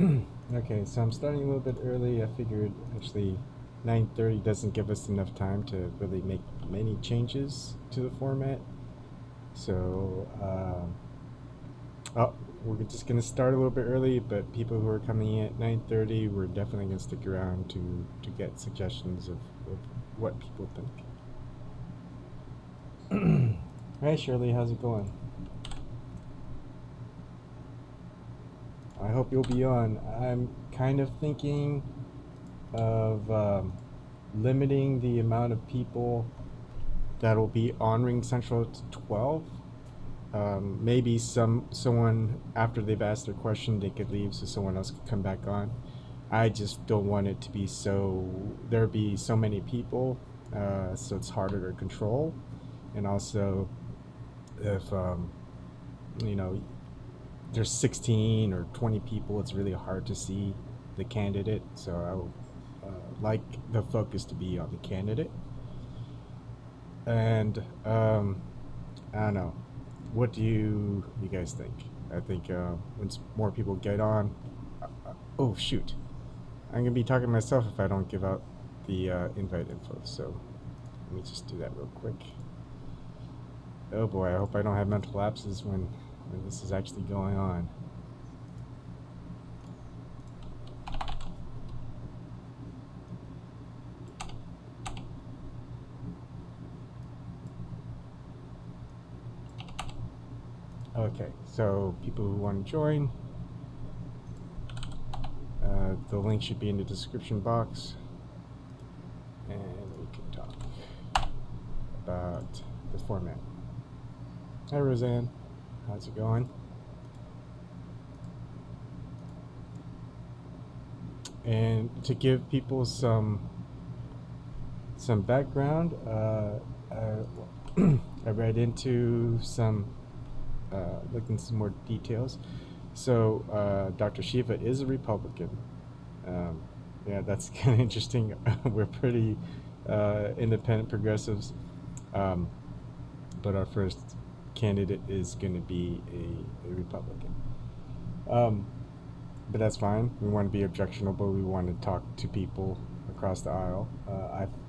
Okay, so I'm starting a little bit early. I figured actually 9:30 doesn't give us enough time to really make many changes to the format. So, oh, we're just gonna start a little bit early, but people who are coming in at 9:30, we're definitely gonna stick around to get suggestions of what people think. Hi Shirley, how's it going? I hope you'll be on. I'm kind of thinking of limiting the amount of people that'll be on Ring Central to 12. Maybe someone after they've asked their question they could leave so someone else could come back on. I just don't want it to be so there be so many people, so it's harder to control, and also if you know there's 16 or 20 people, it's really hard to see the candidate. So I would like the focus to be on the candidate. And I don't know. What do you guys think? I think once more people get on, oh shoot, I'm gonna be talking to myself if I don't give out the invite info. So let me just do that real quick. Oh boy, I hope I don't have mental lapses when this is actually going on. Okay, so people who want to join, the link should be in the description box, and we can talk about the format. Hi Roseanne, how's it going? And to give people some background, I read into some, looked into some more details. So Dr. Shiva is a Republican. Um, yeah, that's kind of interesting. We're pretty independent progressives, um, but our first candidate is going to be a Republican. Um, but that's fine. We want to be objectionable. We want to talk to people across the aisle.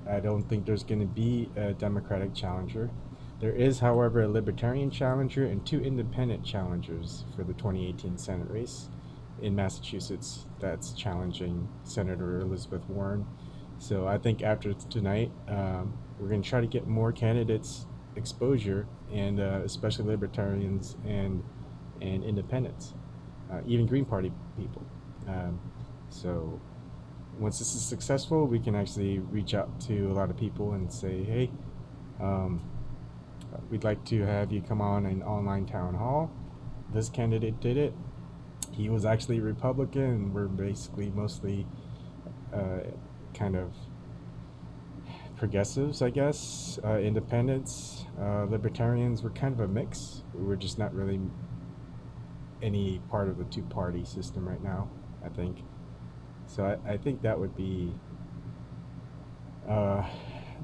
I don't think there's going to be a Democratic challenger. There is, however, a Libertarian challenger and two independent challengers for the 2018 Senate race in Massachusetts that's challenging Senator Elizabeth Warren. So I think after tonight, we're going to try to get more candidates exposure, and especially libertarians and independents, even Green Party people. So once this is successful, we can actually reach out to a lot of people and say, hey, we'd like to have you come on an online town hall. This candidate did it. He was actually a Republican, and we're basically mostly kind of progressives, I guess, independents, libertarians. We're kind of a mix. We're just not really any part of the two-party system right now, I think. So I think that would be,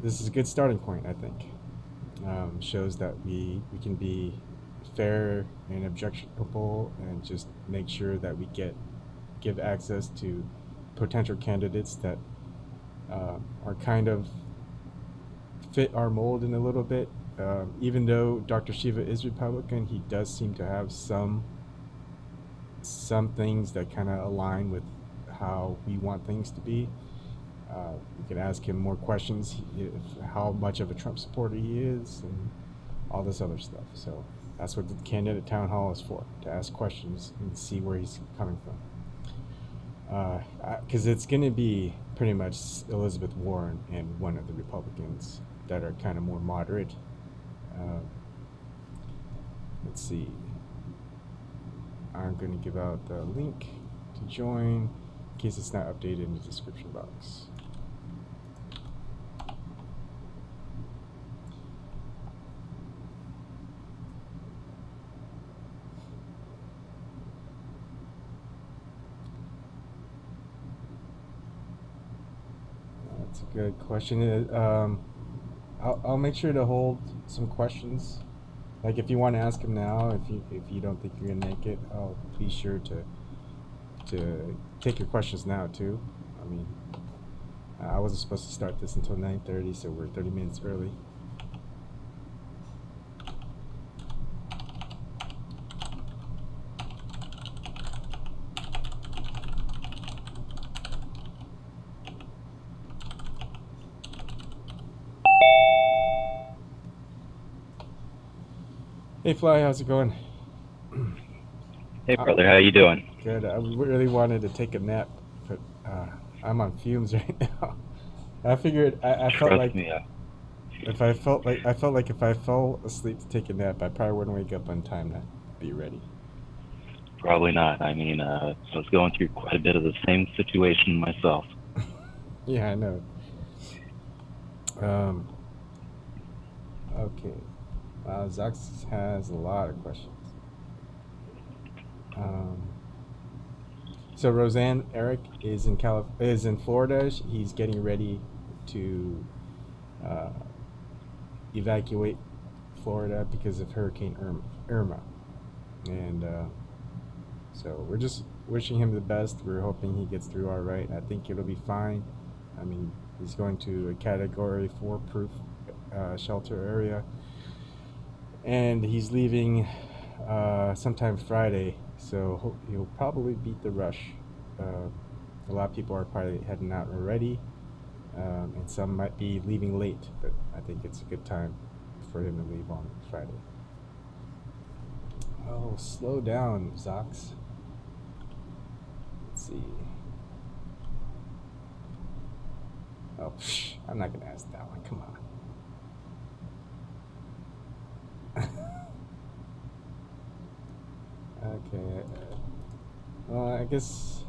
this is a good starting point, I think. Shows that we can be fair and objectionable and just make sure that we give access to potential candidates that are kind of fit our mold in a little bit. Even though Dr. Shiva is Republican, he does seem to have some things that kind of align with how we want things to be. We can ask him more questions, how much of a Trump supporter he is, and all this other stuff. So that's what the candidate town hall is for, to ask questions and see where he's coming from. Because it's going to be pretty much Elizabeth Warren and one of the Republicans that are kind of more moderate. Let's see. I'm going to give out the link to join in case it's not updated in the description box. That's a good question. I'll make sure to hold some questions. Like if you want to ask him now, if you don't think you're gonna make it, I'll be sure to to take your questions now too. I mean, I wasn't supposed to start this until 9:30, so we're 30 minutes early. Hey Fly, how's it going? Hey Uh, brother, how you doing? Good. I really wanted to take a nap, but I'm on fumes right now. I figured I felt Trust like me, if I felt like if I fell asleep to take a nap, I probably wouldn't wake up on time to be ready. probably not. I mean, I was going through quite a bit of the same situation myself. Yeah, I know. Um, okay. Wow, Zax has a lot of questions. Um, so Roseanne Eric is in Florida. He's getting ready to uh, evacuate Florida because of Hurricane Irma. And so we're just wishing him the best. We're hoping he gets through all right. I think it'll be fine. I mean, he's going to a Category 4 proof shelter area, and he's leaving sometime Friday. So he'll probably beat the rush. Uh, a lot of people are probably heading out already, and some might be leaving late. But I think it's a good time for him to leave on Friday. Oh, slow down, Zox. Let's see. Oh, I'm not gonna ask that one. Come on. Okay. Well, I guess.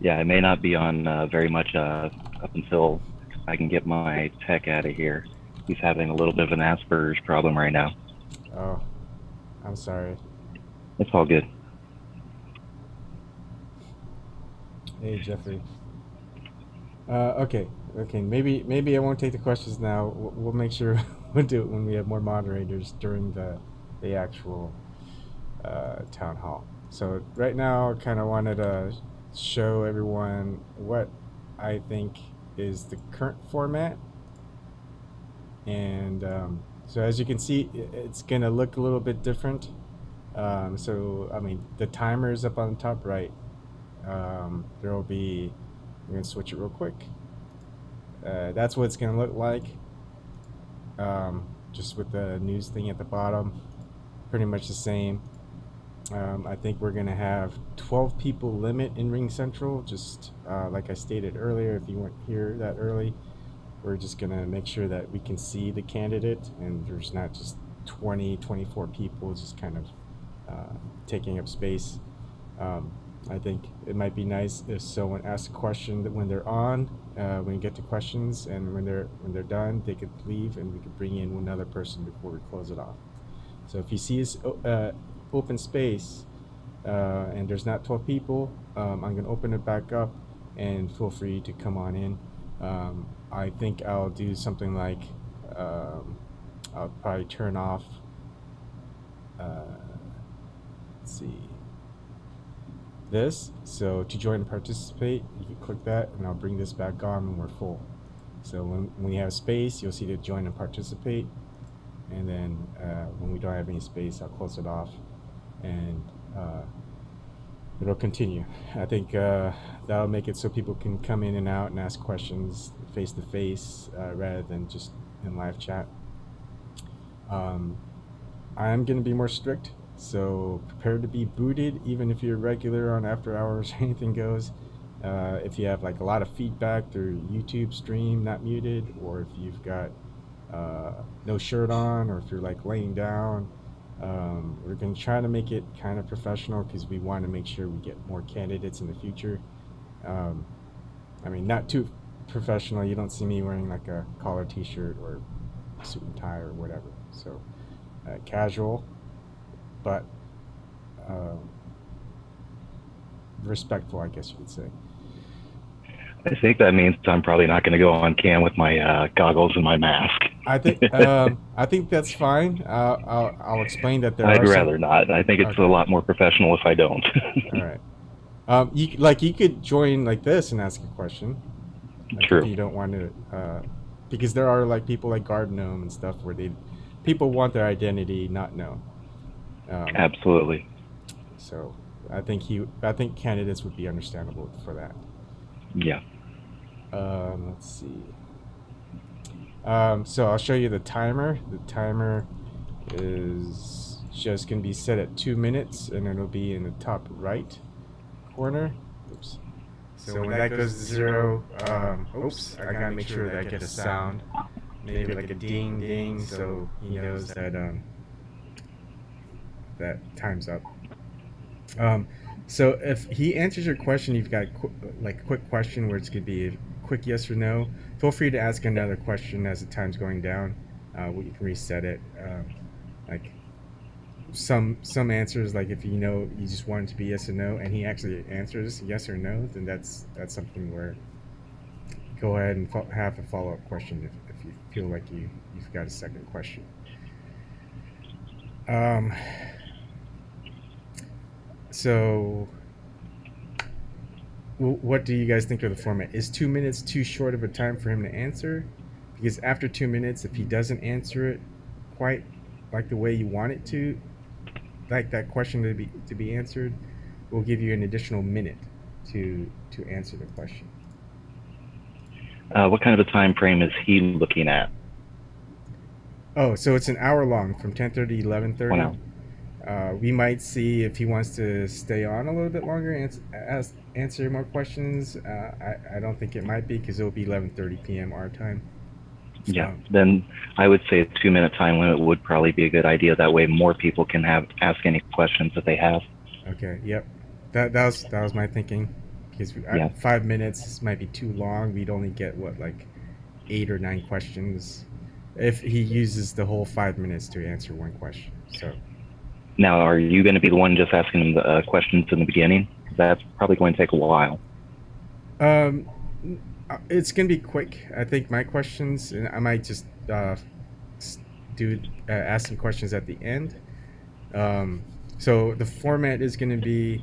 Yeah, I may not be on very much up until I can get my tech out of here. He's having a little bit of an Asperger's problem right now. Oh, I'm sorry. It's all good. Hey, Jeffrey. Okay. Okay. Maybe I won't take the questions now. We'll make sure we'll do it when we have more moderators during the actual town hall. So right now, I kind of wanted to show everyone what I think is the current format. And so as you can see, it's going to look a little bit different. So, I mean, the timer is up on the top right. There will be, I'm going to switch it real quick. That's what it's going to look like. Just with the news thing at the bottom. Pretty much the same. I think we're going to have 12 people limit in Ring Central. Just like I stated earlier, if you weren't here that early, we're just going to make sure that we can see the candidate and there's not just 20, 24 people just kind of taking up space. I think it might be nice if someone asks a question that when they're on, when you get to questions, and when they're done, they could leave and we could bring in another person before we close it off. So if you see this open space and there's not 12 people, I'm going to open it back up and feel free to come on in. I think I'll do something like I'll probably turn off. Let's see this. So to join and participate, you can click that, and I'll bring this back on when we're full. So when you have space, you'll see to join and participate, and then when we don't have any space, I'll close it off, and it'll continue. I think that'll make it so people can come in and out and ask questions face to face rather than just in live chat. I'm going to be more strict, so prepare to be booted even if you're regular on after hours or anything goes. If you have like a lot of feedback through YouTube stream not muted, or if you've got no shirt on, or if you're like laying down, we're going to try to make it kind of professional because we want to make sure we get more candidates in the future. I mean, not too professional. You don't see me wearing like a collar t-shirt or suit and tie or whatever. So casual, but respectful, I guess you could say. I think that means I'm probably not going to go on cam with my goggles and my mask. I think that's fine. I'll explain that there I'd are some. rather not. I think it's a Okay, lot more professional if I don't. all right. You could join like this and ask a question, like if True. you don't want to, because there are like people like Guard Gnome and stuff where people want their identity not known. Um, Absolutely. so I think candidates would be understandable for that. Yeah. Let's see. So I'll show you the timer. The timer is just going to be set at 2 minutes, and it'll be in the top right corner. Oops. So when that goes to 0, oops, I gotta make sure that I get a sound, maybe like a ding ding, so he knows that that time's up. So if he answers your question, you've got like a quick question where it's gonna be a quick yes or no. Feel free to ask another question as the time's going down. We can reset it. Like some answers, like if you just want it to be yes or no, and he actually answers yes or no, then that's something where go ahead and have a follow-up question if you feel like you've got a second question. So what do you guys think of the format? Is 2 minutes too short of a time for him to answer? Because after 2 minutes, if he doesn't answer it quite like the way you want it to, like that question to be answered, we'll give you an additional minute to answer the question. What kind of a time frame is he looking at? Oh, so it's an hour long from 10:30 to 11:30. 1 hour. We might see if he wants to stay on a little bit longer and answer more questions. I don't think it might be, because it'll be 11:30 p.m. our time. Yeah, then I would say a 2-minute time limit would probably be a good idea. That way more people can ask any questions that they have. Okay, yep. That was my thinking. Because 5 minutes might be too long. We'd only get, what, like 8 or 9 questions if he uses the whole 5 minutes to answer one question. So now, are you going to be the one just asking him the questions in the beginning? That's probably going to take a while. It's going to be quick. I think my questions, and I might just ask some questions at the end. So the format is going to be,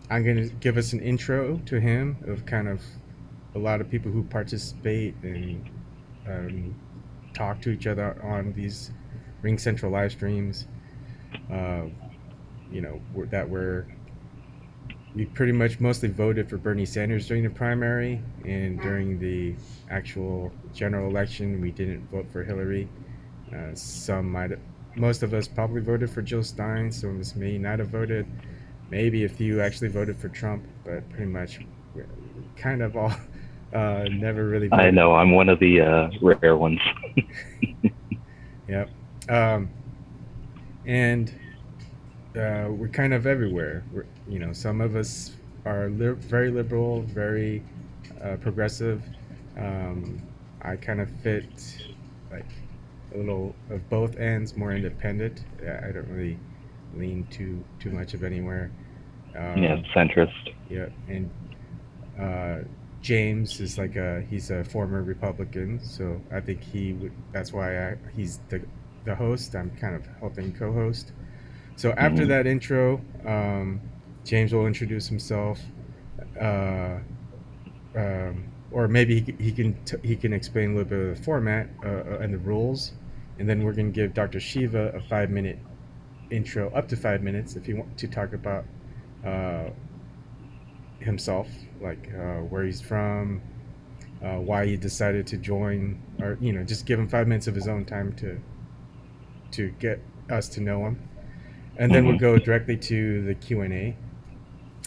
I'm going to give us an intro to him of kind of a lot of people who participate and talk to each other on these Ring Central live streams. We pretty much mostly voted for Bernie Sanders during the primary, and during the actual general election, we didn't vote for Hillary. Most of us probably voted for Jill Stein, some of us may not have voted. Maybe a few actually voted for Trump, but pretty much kind of all never really voted. I know, I'm one of the rare ones. Yep. And we're kind of everywhere. Some of us are very liberal, very progressive. I kind of fit like a little of both ends, more independent. I don't really lean too much of anywhere. Yeah, centrist. Yeah, and James is he's a former Republican, so I think that's why he's the host. I'm kind of helping co-host. So after that intro, James will introduce himself, or maybe he can explain a little bit of the format and the rules, and then we're going to give Dr. Shiva a 5-minute intro, up to 5 minutes, if you want to talk about himself, like where he's from, why he decided to join, or just give him 5 minutes of his own time to get us to know him. And then we'll go directly to the Q&A.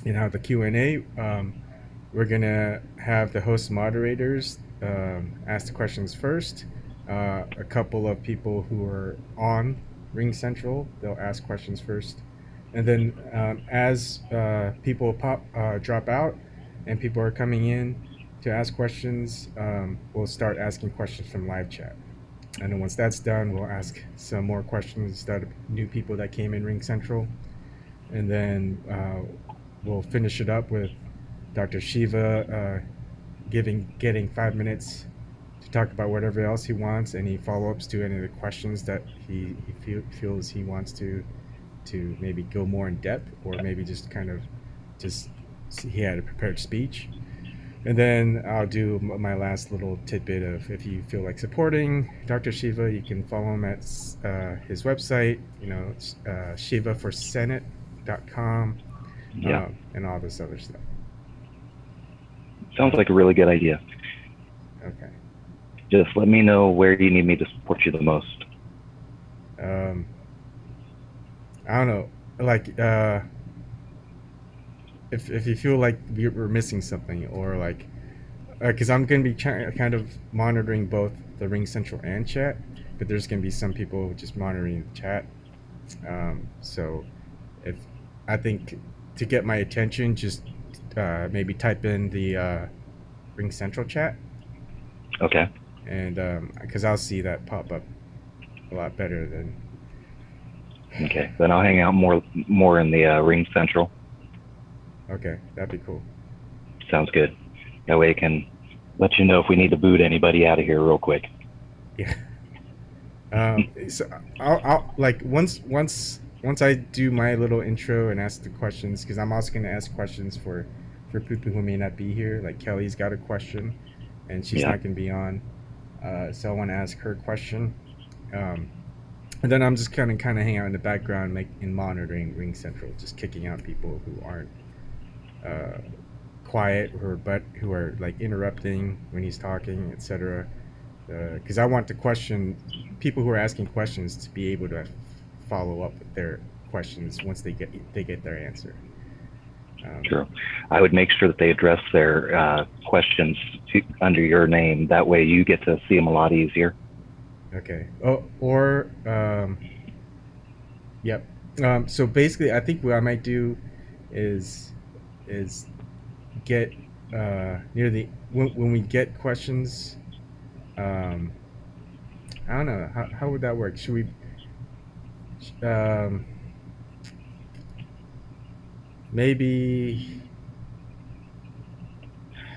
And how the Q&A, we're going to have the host moderators ask the questions first. A couple of people who are on Ring Central, they'll ask questions first. And then as people drop out and people are coming in to ask questions, we'll start asking questions from live chat. And then once that's done, we'll ask some more questions that new people that came in Ring Central. And then we'll finish it up with Dr. Shiva getting 5 minutes to talk about whatever else he wants, any follow-ups to any of the questions that he feels he wants to maybe go more in depth, or maybe just kind of just he had a prepared speech. And then I'll do my last little tidbit of, if you feel like supporting Dr. Shiva, you can follow him at his website, it's, shivaforsenate.com, Yeah, and all this other stuff. sounds like a really good idea. Okay. Just let me know where you need me to support you the most. Um, I don't know, like, if you feel like we're missing something, or like, because I'm going to be kind of monitoring both the Ring Central and chat, but there's going to be some people just monitoring the chat. So if I think to get my attention, just maybe type in the Ring Central chat, Okay. and because I'll see that pop up a lot better than. Okay. Then I'll hang out more in the Ring Central. Okay, that'd be cool. Sounds good. That way I can let you know if we need to boot anybody out of here real quick. Yeah. So I'll like once I do my little intro and ask the questions, because I'm also going to ask questions for people who may not be here. Like Kelly's got a question, and she's Yeah. not going to be on, so I want to ask her question. And then I'm just kind of hang out in the background, and monitoring Ring Central, just kicking out people who aren't quiet, who are like interrupting when he's talking, etc. Because I want people who are asking questions to be able to follow up with their questions once they get their answer. Sure. I would make sure that they address their questions under your name. That way you get to see them a lot easier. Okay. Oh, or yep. So basically, I think what I might do is get near the when we get questions. I don't know, how would that work? Should we? Maybe.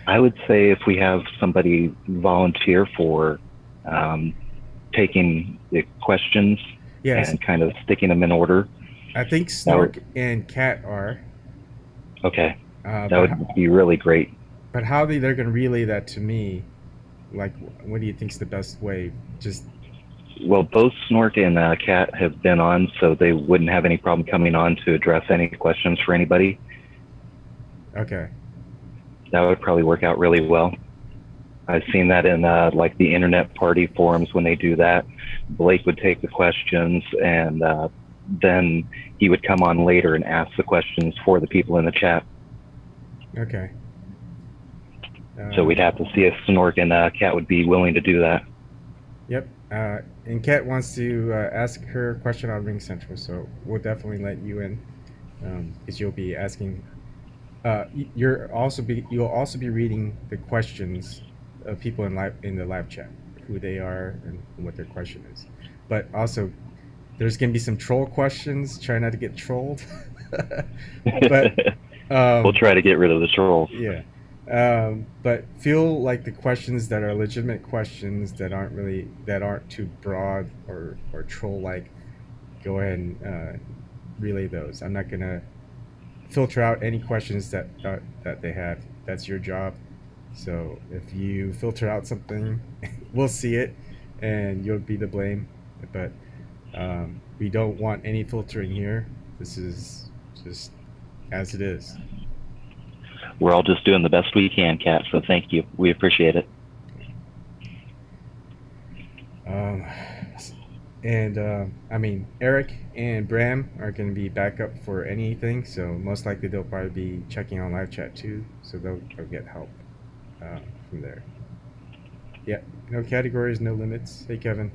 I would say if we have somebody volunteer for taking the questions, Yes. and kind of sticking them in order. I think Snork and Cat are. Okay. That But would be really great. But how they're going to relay that to me? Like, what do you think's the best way? Just. Well, both Snork and Cat have been on, so they wouldn't have any problem coming on to address any questions for anybody. Okay. That would probably work out really well. I've seen that in like the internet party forums when they do that. Blake would take the questions, and then he would come on later and ask the questions for the people in the chat. Okay. So we'd have to see if Snork and Cat would be willing to do that. Yep. And Kat wants to ask her question on Ring Central, so we'll definitely let you in, because you'll be asking. You'll also be reading the questions of people in the live chat, who they are and what their question is. But also, there's gonna be some troll questions. Try not to get trolled. But we'll try to get rid of the trolls. Yeah. But feel like the questions that are legitimate questions that aren't too broad or troll like, go ahead and relay those. I'm not gonna filter out any questions that they have. That's your job. So if you filter out something, we'll see it, and you'll be to blame. But we don't want any filtering here. This is just as it is. We're all just doing the best we can, Kat, so thank you. We appreciate it. I mean, Eric and Bram are going to be back up for anything, so most likely they'll probably be checking on live chat too, so they'll get help from there. Yeah, no categories, no limits. Hey, Kevin.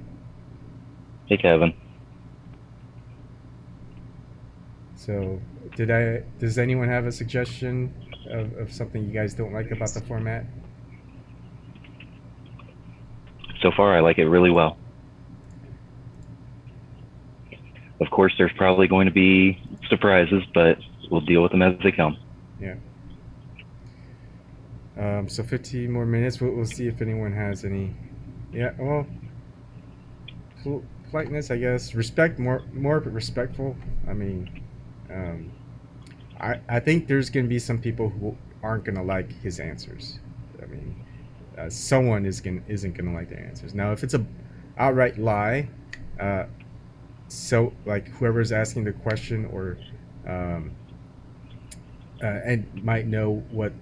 Hey, Kevin. So, does anyone have a suggestion of something you guys don't like about the format? So far, I like it really well. Of course, there's probably going to be surprises, but we'll deal with them as they come. Yeah. So 15 more minutes. We'll see if anyone has any. Yeah. Well, politeness, I guess. Respect, more respectful. I mean, um, I think there's gonna be some people who aren't gonna like his answers. I mean, someone isn't gonna like their answers. Now, if it's a outright lie, uh, so like whoever's asking the question or um, and might know what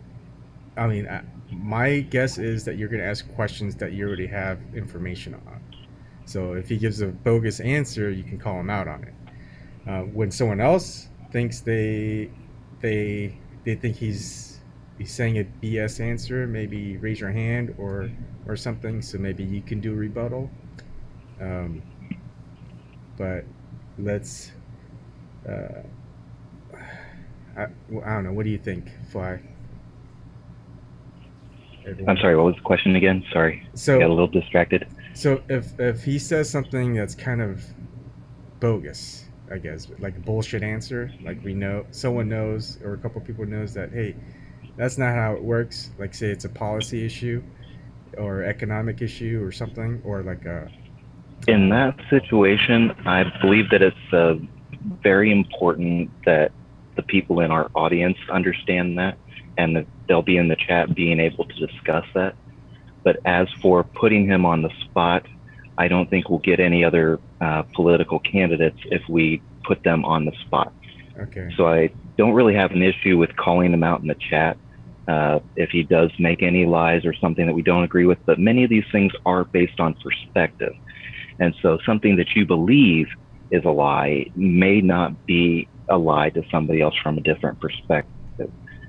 I mean. My guess is that you're gonna ask questions that you already have information on. So if he gives a bogus answer, you can call him out on it. When someone else thinks they think he's saying a BS answer, maybe raise your hand or something. So maybe you can do a rebuttal. Um, but let's. Uh, I don't know. What do you think, Fly? I'm Everyone. sorry, what was the question again? Sorry, I got a So little distracted. so if he says something that's kind of bogus, I guess, like a bullshit answer, like we know someone knows or a couple people knows that hey, that's not how it works. Like say it's a policy issue or economic issue or something, or like a In uh, that situation, I believe that it's very important that the people in our audience understand that and that they'll be in the chat being able to discuss that. But as for putting him on the spot, I don't think we'll get any other political candidates if we put them on the spot. okay, So I don't really have an issue with calling him out in the chat if he does make any lies or something that we don't agree with. But many of these things are based on perspective. And so something that you believe is a lie may not be a lie to somebody else from a different perspective.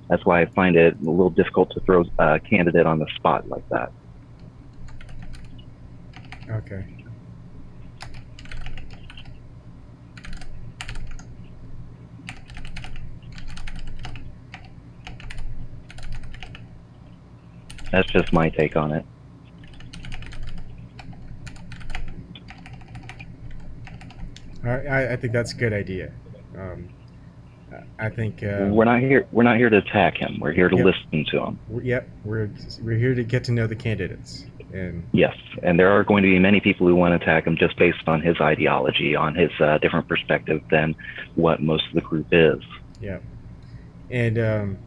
That's why I find it a little difficult to throw a candidate on the spot like that. okay, That's just my take on it. I think that's a good idea. Um, I think We're not here to attack him. We're here to yep, listen to him. yep, we're here to get to know the candidates and Yes, and there are going to be many people who want to attack him just based on his ideology, on his different perspective than what most of the group is. yeah, and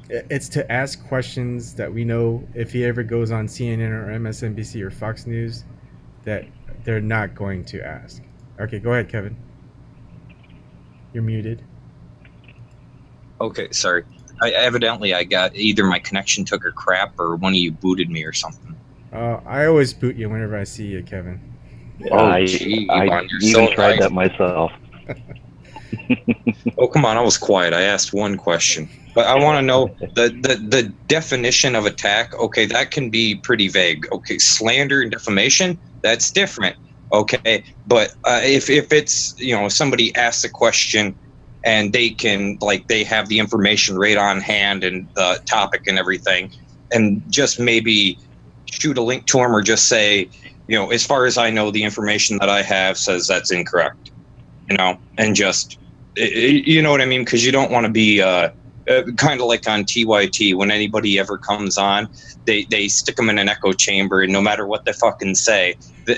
it's to ask questions that we know if he ever goes on CNN or MSNBC or Fox News that they're not going to ask. Okay, go ahead, Kevin. You're muted. Okay, sorry. I got either my connection took a crap or one of you booted me or something. I always boot you whenever I see you, Kevin. Oh, gee, I Yvonne, you're even so tried nice. that myself. Oh, come on, I was quiet. I asked one question. But I want to know the definition of attack. Okay, that can be pretty vague. Okay, slander and defamation, that's different. Okay, but if it's, you know, somebody asks a question and they can, like, they have the information right on hand and the topic and everything, and just maybe shoot a link to them or just say, you know, as far as I know, the information that I have says that's incorrect, you know, and just, you know what I mean? Because you don't want to be kind of like on TYT, when anybody ever comes on, they stick them in an echo chamber, and no matter what they fucking say,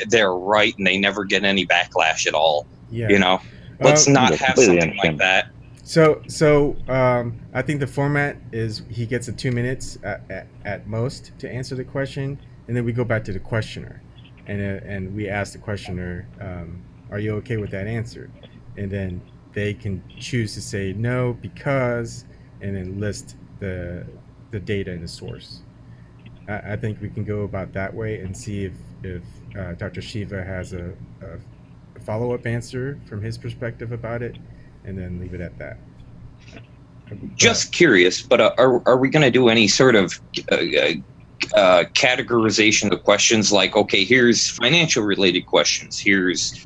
they're right, and they never get any backlash at all. Yeah. You know, let's not That's have completely something like that. So I think the format is he gets a 2 minutes at most to answer the question, and then we go back to the questioner, and we ask the questioner, "Are you okay with that answer?" And then they can choose to say no because, and then list the data and the source. I think we can go about that way and see if Dr. Shiva has a follow-up answer from his perspective about it, and then leave it at that. Just curious, but are we going to do any sort of categorization of questions? Like, okay, here's financial related questions. Here's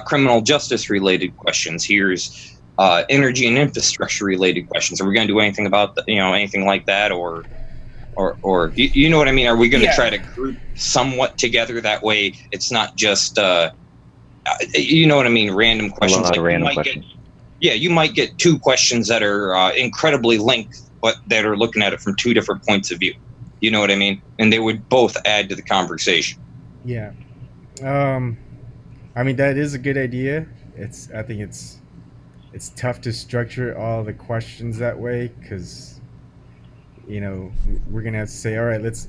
criminal justice related questions. Here's energy and infrastructure related questions. Are we going to do anything about anything like that, or you know what I mean? Are we going to try to group somewhat together that way? It's not just you know what I mean, random questions. A lot like of random questions. You might get two questions that are incredibly linked, but that are looking at it from two different points of view. You know what I mean? And they would both add to the conversation. Yeah. I mean, that is a good idea. I think it's tough to structure all the questions that way because, we're gonna have to say, all right, let's.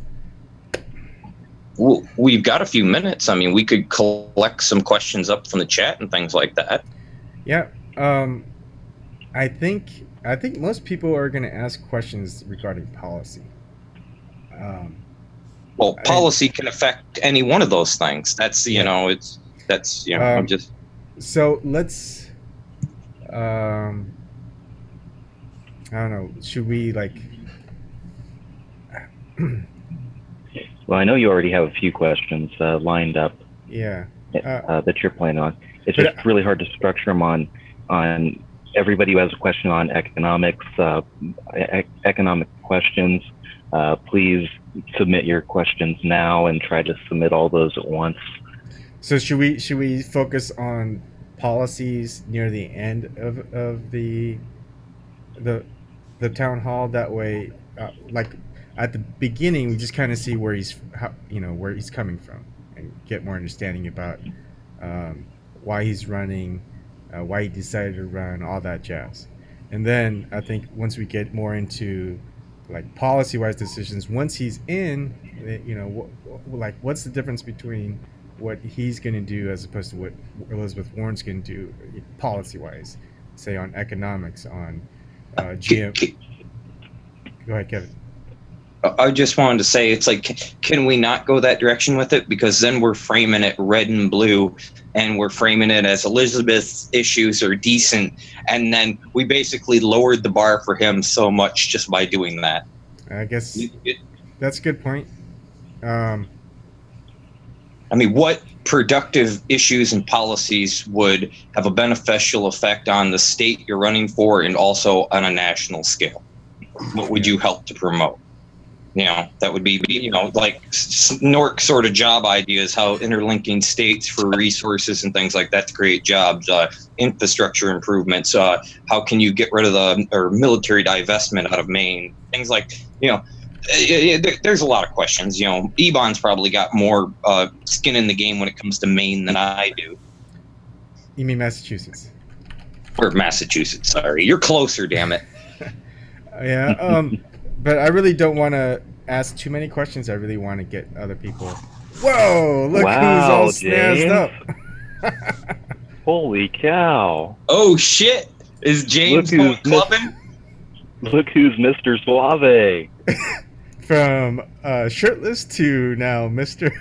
Well, we've got a few minutes. I mean, we could collect some questions up from the chat and things like that. Yeah. I think most people are gonna ask questions regarding policy. Well, policy can affect any one of those things. That's I'm just. So let's. I don't know. Should we like? Well, I know you already have a few questions lined up. Yeah. That you're planning on. It's just really hard to structure them on everybody who has a question on economics, economic questions. Please submit your questions now and try to submit all those at once. So should we focus on policies near the end of the town hall? That way, like at the beginning, we just kind of see where he's coming from and get more understanding about why he's running, why he decided to run, all that jazz. And then I think once we get more into like policy-wise decisions, once he's in, what's the difference between what he's going to do as opposed to what Elizabeth Warren's going to do policy-wise, say on economics, on GM. Go ahead, Kevin. I just wanted to say, it's like, can we not go that direction with it? Because then we're framing it red and blue, and we're framing it as Elizabeth's issues are decent, and then we basically lowered the bar for him so much just by doing that. I guess that's a good point. I mean, what productive issues and policies would have a beneficial effect on the state you're running for and also on a national scale? What would you help to promote? That would be, like Nork sort of job ideas, how interlinking states for resources and things like that to create jobs, infrastructure improvements, how can you get rid of military divestment out of Maine, things like, there's a lot of questions. Ebon's probably got more skin in the game when it comes to Maine than I do. You mean Massachusetts? Or Massachusetts, sorry. You're closer, damn it. Yeah, but I really don't want to ask too many questions. I really want to get other people. Whoa! Look who's all snazzed up. Holy cow! Oh shit! Is James clubbing? Look who's Mr. Suave. From shirtless to now Mr.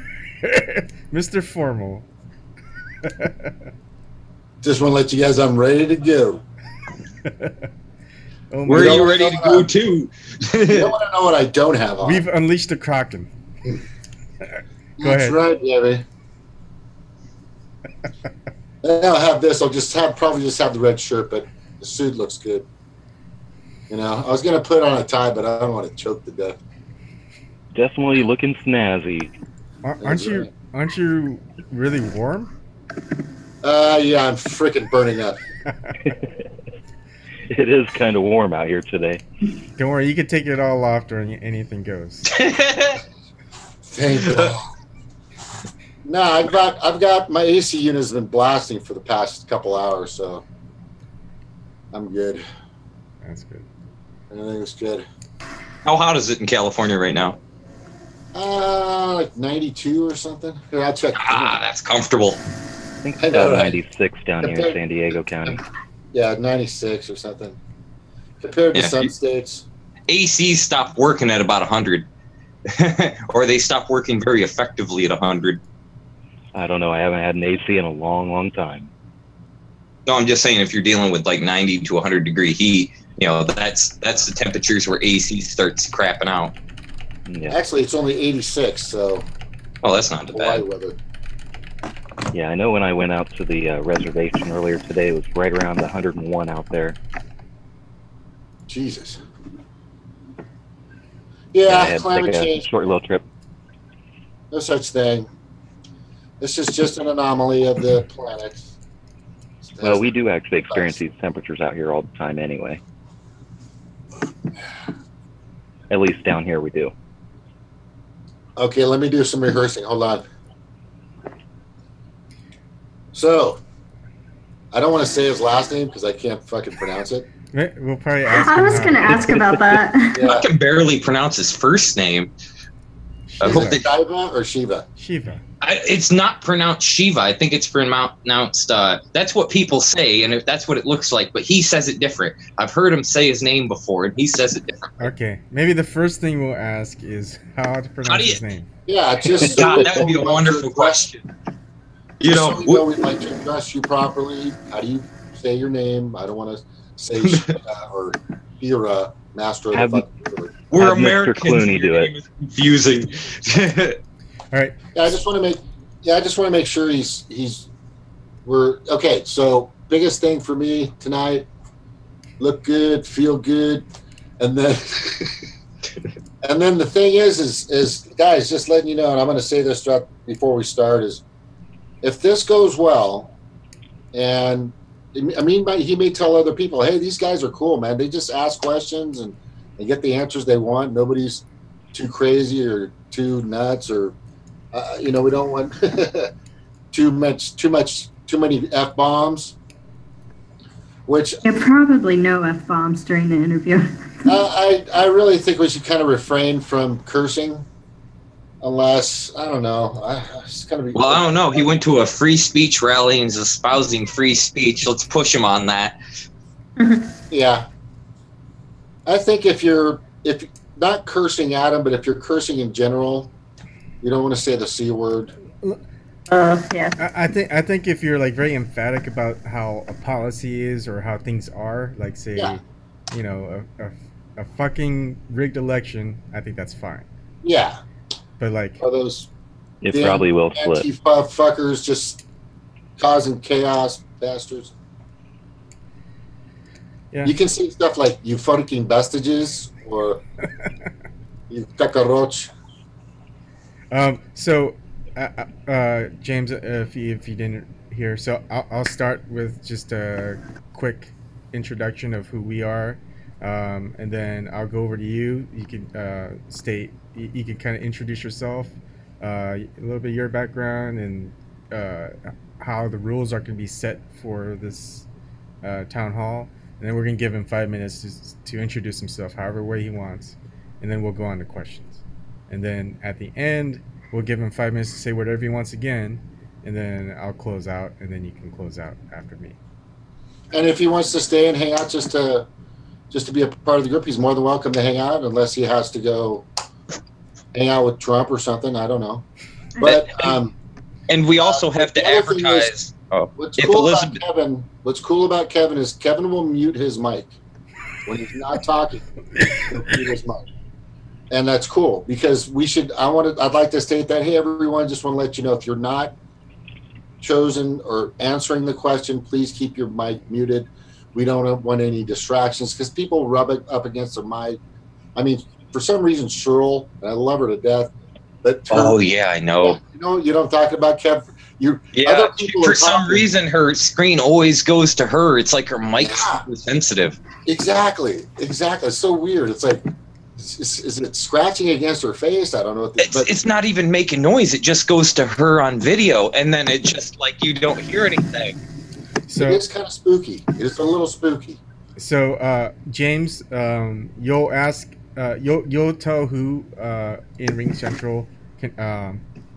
Mr. Formal. Just want to let you guys, I'm ready to go. Oh, where are you ready to go to? You don't want to know what I don't have on. We've unleashed the Kraken. Go That's ahead. right, Gabby. I'll have this. I'll probably just have the red shirt, but the suit looks good. I was gonna put on a tie, but I don't want to choke to death. Definitely looking snazzy. Aren't you really warm? Yeah, I'm freaking burning up. It is kind of warm out here today. Don't worry, you can take it all off during anything goes. Thank God. No, I've got my AC unit has been blasting for the past couple hours, so I'm good. That's good. Everything's good. How hot is it in California right now? Like 92 or something. Here, I'll check. That's comfortable. I think it's about 96 down here in San Diego County. Yeah, 96 or something. Compared to some states. ACs stopped working at about 100. Or they stopped working very effectively at 100. I don't know. I haven't had an AC in a long, long time. No, I'm just saying if you're dealing with like 90 to 100 degree heat, that's the temperatures where AC starts crapping out. Yeah. Actually, it's only 86, so. Oh, that's not too bad. Weather. Yeah, I know when I went out to the reservation earlier today, it was right around 101 out there. Jesus. Yeah, I had climate to take change. a short little trip. No such thing. This is just an anomaly of the planet. Well, we do actually experience these temperatures out here all the time anyway. At least down here we do. Okay, let me do some rehearsing. Hold on. So, I don't want to say his last name because I can't fucking pronounce it. We'll probably ask I him was how- going to ask about that. I Yeah. can barely pronounce his first name. I hope Shiva. that- Shiva or Shiva? Shiva. It's not pronounced Shiva. I think it's pronounced. That's what people say, and if that's what it looks like. But he says it different. I've heard him say his name before, and he says it different. Okay, maybe the first thing we'll ask is how to pronounce his name. Yeah, just God, that would be we'd a like wonderful to question. You Just know, so we know we'd like to address you properly. How do you say your name? I don't want to say Shiva or Hira, master of Have- the fucking river. we're Have Mr. Americans. Clooney do Your it. name is confusing. All right. Yeah, I just want to make sure we're okay. So biggest thing for me tonight, look good, feel good, and then and then the thing is guys, just letting you know, and I'm going to say this before we start, is if this goes well, and I mean, he may tell other people, hey, these guys are cool, man. They just ask questions and they get the answers they want. Nobody's too crazy or too nuts or we don't want too many F-bombs, which Yeah, probably no F-bombs during the interview. I really think we should kind of refrain from cursing, unless I don't know. It's kind of Well, I don't know. He went to a free speech rally and is espousing free speech. Let's push him on that. Yeah, I think if not cursing at him, but if you're cursing in general, you don't want to say the C word. Yeah. I think if you're like very emphatic about how a policy is or how things are, like say, Yeah. you know, a fucking rigged election, I think that's fine. Yeah, But like, are those It damn probably will flip. Antifa fuckers just causing chaos, bastards? yeah, You can see stuff like "you fucking vestiges" or "you cacaroch." So, James, if you didn't hear, so I'll start with just a quick introduction of who we are, and then I'll go over to you. You can you can kind of introduce yourself, a little bit of your background, and how the rules are going to be set for this town hall. And then we're going to give him 5 minutes to introduce himself however way he wants, and then we'll go on to questions. And then at the end, we'll give him 5 minutes to say whatever he wants again, and then I'll close out, and then you can close out after me. And if he wants to stay and hang out just to be a part of the group, he's more than welcome to hang out, unless he has to go hang out with Trump or something. I don't know. But And we also have to the other thing is- advertise. Oh, what's if cool Elizabeth, about Kevin is Kevin will mute his mic when he's not talking. He'll mute his mic. And that's cool because I'd like to state that, hey, everyone, just want to let you know if you're not chosen or answering the question, please keep your mic muted. We don't want any distractions because people rub it up against their mic. I mean, for some reason, Cheryl, and I love her to death, but oh yeah, I know. you know what I'm talking about, Kev? Yeah, other people for are some talking. reason her screen always goes to her. It's like her mic's Yeah. super sensitive. Exactly. It's so weird. It's like, is it scratching against her face? I don't know. It's not even making noise. It just goes to her on video, and then it just like you don't hear anything. So it is kind of spooky. It is a little spooky. So, James, you'll ask, you'll tell who in Ring Central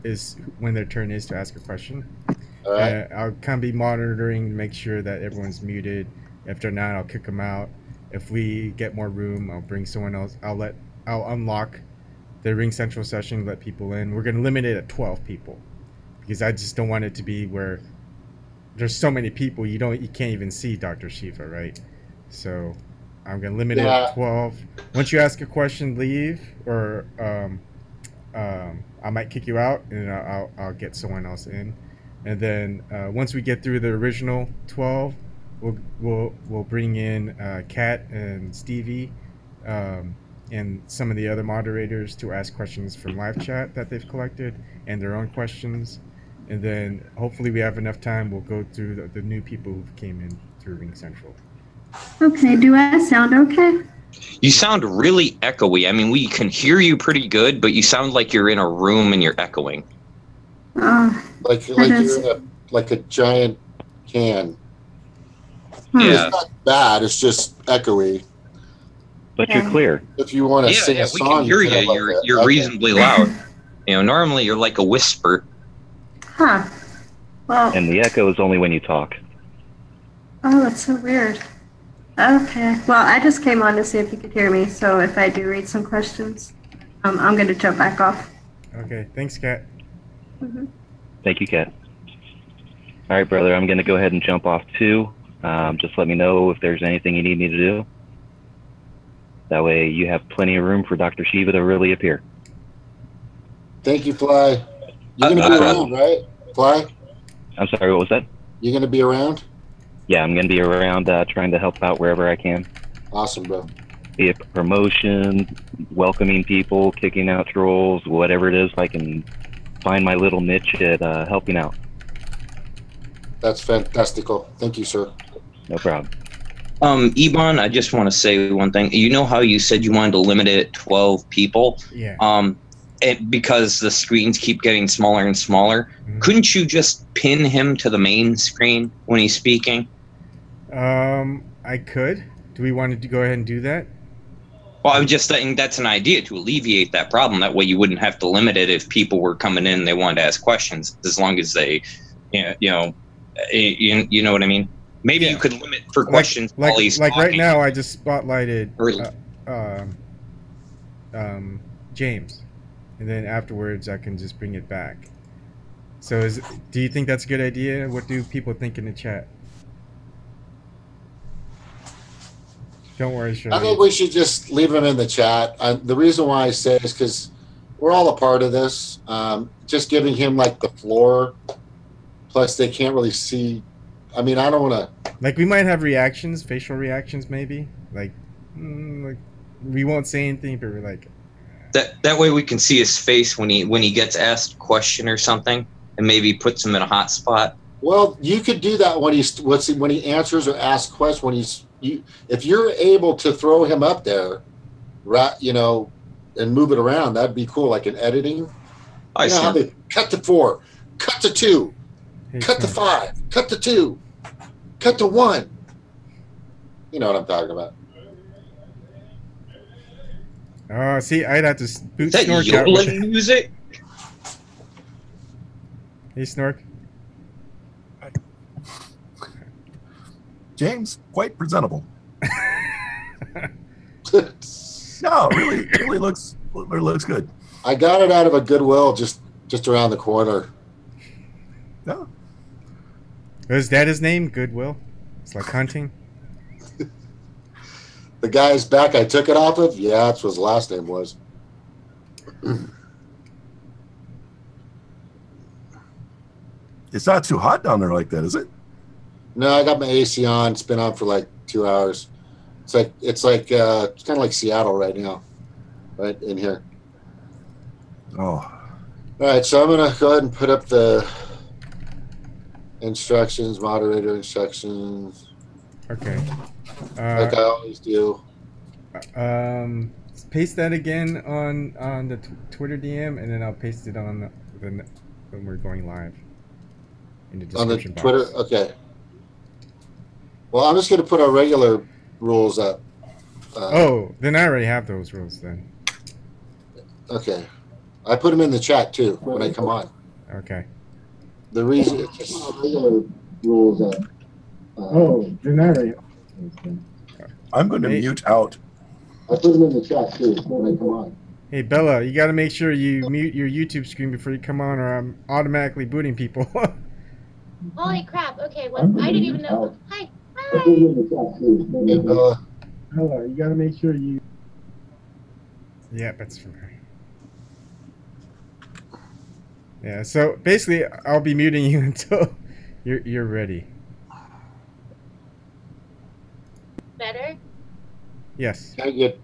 is when their turn is to ask a question. All right. I'll kind of be monitoring to make sure that everyone's muted. If they're not, I'll kick them out. If we get more room, I'll bring someone else. I'll unlock the Ring Central session, let people in. We're gonna limit it at 12 people because I just don't want it to be where there's so many people you can't even see Dr. Shiva, right? So I'm gonna limit it at 12. Once you ask a question, leave, or I might kick you out, and I'll get someone else in. And then once we get through the original 12, we'll bring in Kat and Stevie and some of the other moderators to ask questions from live chat that they've collected and their own questions. And then hopefully we have enough time. We'll go through the new people who came in through Ring Central. Okay, do I sound okay? You sound really echoey. I mean, we can hear you pretty good, but you sound like you're in a room and you're echoing. Like That you're is- in a giant can. Yeah. It's not bad. It's just echoey. But you're Yeah. clear. If you want to Yeah, sing yeah, a we song, can hear you. can, like You're echo. reasonably loud. You know, normally you're like a whisper. Huh. Well, And the echo is only when you talk. oh, that's so weird. Okay. Well, I just came on to see if you could hear me. So if I do read some questions, I'm going to jump back off. Okay, thanks, Kat. Thank you, Kat. All right, brother, I'm going to go ahead and jump off too. Just let me know if there's anything you need me to do. That way you have plenty of room for Dr. Shiva to really appear. Thank you, Fly. You're going to be around, right? Fly? I'm sorry, what was that? You're going to be around? Yeah, I'm going to be around trying to help out wherever I can. Awesome, bro. Be it promotion, welcoming people, kicking out trolls, whatever it is, I can find my little niche at helping out. That's fantastical. Thank you, sir. No problem. Ebon, I just want to say one thing. You know how you said you wanted to limit it at 12 people? Yeah. Because the screens keep getting smaller and smaller. Mhm. Couldn't you just pin him to the main screen when he's speaking? I could. Do we want to go ahead and do that? Well, I was just saying that's an idea to alleviate that problem. That way you wouldn't have to limit it if people were coming in and they wanted to ask questions, as long as they, you know what I mean? Maybe you could limit for questions while he's like right talking. now, I just spotlighted Or- James, and then afterwards I can just bring it back. So, do you think that's a good idea? What do people think in the chat? Don't worry, Shirley. I think we should just leave him in the chat. The reason why I say is because we're all a part of this. Just giving him like the floor. Plus, they can't really see. I mean, I don't want to. Like, we might have reactions, facial reactions, maybe. Like we won't say anything, but we're like. That way we can see his face when he gets asked a question or something, and maybe puts him in a hot spot. Well, you could do that when he answers or asks questions. If you're able to throw him up there, right? You know, and move it around, that'd be cool. Like in editing, I you know see. how they cut to 4, cut to 2, Hey, cut to Sam. 5, cut to 2, cut to 1. You know what I'm talking about. Oh, see, I'd have to boot Is that Snork out. yodeling music? Hey, Snork. James, quite presentable. No, really looks good. I got it out of a Goodwill just around the corner. No, Is that his name? Goodwill? It's like hunting. The guy's back I took it off of, yeah, that's what his last name was. it's not too hot down there like that, is it? No, I got my AC on. It's been on for like 2 hours. It's kind of like Seattle right now, right in here. Oh, All right, so I'm gonna go ahead and put up the instructions, moderator instructions, Okay. like I always do. Paste that again on the Twitter DM, and then I'll paste it on when we're going live in the On the description Twitter, box. okay. Well, I'm just gonna put our regular rules up. Oh, then I already have those rules then. Okay. I put them in the chat too when I come on. Okay. The reason it's just regular rules up. Oh, then I already. I'm going to Hey. mute out. I put them in the chat too when I come on. Hey Bella, you got to make sure you mute your YouTube screen before you come on, or I'm automatically booting people. Holy crap. Okay, well, I didn't even know. Hi. Hi. Hey, Bella. Bella, you got to make sure you. Yeah, that's fine. Yeah, so basically, I'll be muting you until you're ready. Better? Can Yes. I get